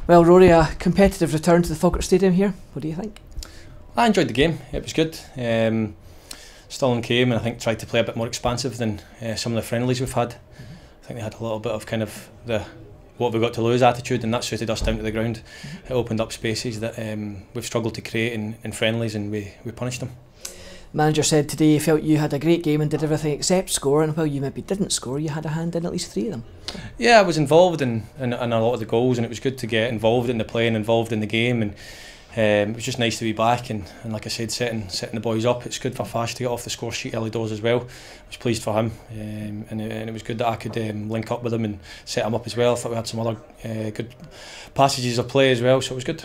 Well, Rory, a competitive return to the Falkirk Stadium here. What do you think? I enjoyed the game. It was good. Stirling came and I think tried to play a bit more expansive than some of the friendlies we've had. I think they had a little bit of kind of the what we got to lose attitude, and that suited us down to the ground. It opened up spaces that we've struggled to create in friendlies, and we punished them. The manager said today he felt you had a great game and did everything except score, and while you maybe didn't score, you had a hand in at least 3 of them. Yeah, I was involved in a lot of the goals, and it was good to get involved in the play and involved in the game, and it was just nice to be back and like I said, setting the boys up. It's good for Fash to get off the score sheet early doors as well. I was pleased for him, and it was good that I could link up with him and set him up as well. I thought we had some other good passages of play as well, so it was good.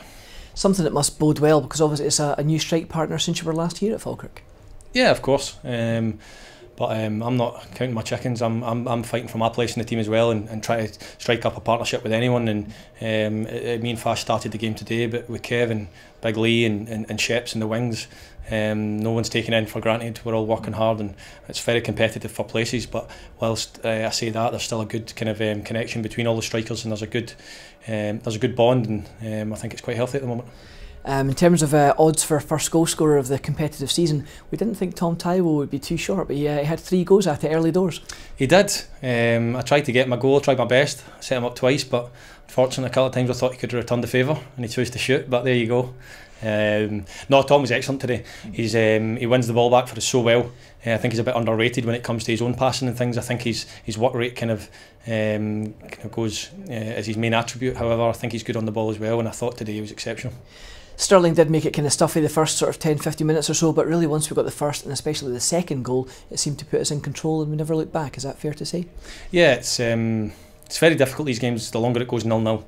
Something that must bode well, because obviously it's a new strike partner since you were last here at Falkirk. Yeah, of course. But I'm not counting my chickens. I'm fighting for my place in the team as well, and try to strike up a partnership with anyone. And me and Fash started the game today, but with Kev and Big Lee and Sheps in the wings, no one's taken in for granted. We're all working hard, and it's very competitive for places. But whilst I say that, there's still a good kind of connection between all the strikers, and there's a good bond, and I think it's quite healthy at the moment. In terms of odds for first goal scorer of the competitive season, we didn't think Tom Tywell would be too short, but he had 3 goals at it early doors. He did. I tried to get my goal, tried my best, set him up twice, but unfortunately a couple of times I thought he could have returned the favour and he chose to shoot, but there you go. No, Tom was excellent today. He wins the ball back for us so well. I think he's a bit underrated when it comes to his own passing and things. I think his work rate kind of goes as his main attribute. However, I think he's good on the ball as well, and I thought today he was exceptional. Stirling did make it kind of stuffy the first sort of 10-15 minutes or so, but really once we got the first and especially the second goal, it seemed to put us in control and we never looked back. Is that fair to say? Yeah, it's very difficult these games. The longer it goes 0-0,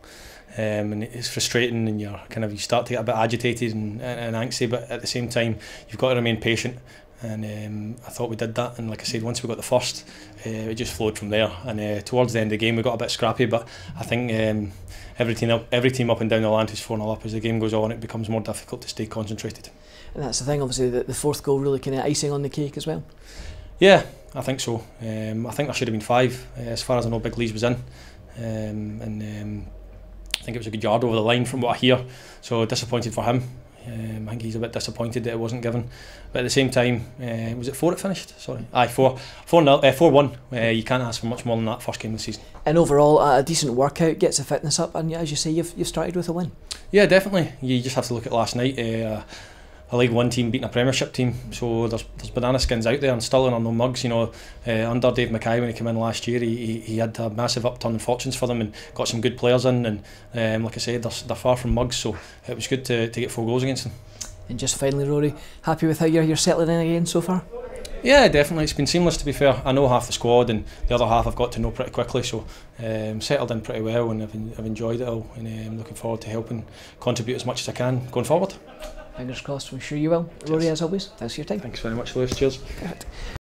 and it's frustrating, and you start to get a bit agitated and anxious, but at the same time you've got to remain patient. And I thought we did that, and like I said, once we got the first, it just flowed from there. And towards the end of the game, we got a bit scrappy, but I think every team up and down the land who's 4-0 up, as the game goes on, it becomes more difficult to stay concentrated. And that's the thing, obviously, the fourth goal really kind of icing on the cake as well. Yeah, I think so. I think there should have been 5, as far as I know. Big Lee's was in, and I think it was a good yard over the line from what I hear. So disappointed for him. I think he's a bit disappointed that it wasn't given, but at the same time, was it 4 it finished? Sorry, 4-1. You can't ask for much more than that first game of the season. And overall, a decent workout gets the fitness up, and as you say, you've started with a win. Yeah, definitely. You just have to look at last night. A League One team beating a Premiership team, so there's banana skins out there, and Stirling are no mugs. You know, under Dave Mackay when he came in last year, he had a massive upturn in fortunes for them and got some good players in, and like I said, they're far from mugs, so it was good to get 4 goals against them. And just finally, Rory, happy with how you're settling in again so far? Yeah, definitely. It's been seamless, to be fair. I know half the squad, and the other half I've got to know pretty quickly, so settled in pretty well, and I've enjoyed it all, and I'm looking forward to helping contribute as much as I can going forward. Fingers crossed, I'm sure you will. Rory, as always, thanks for your time. Thanks very much, Lewis. Cheers. Perfect.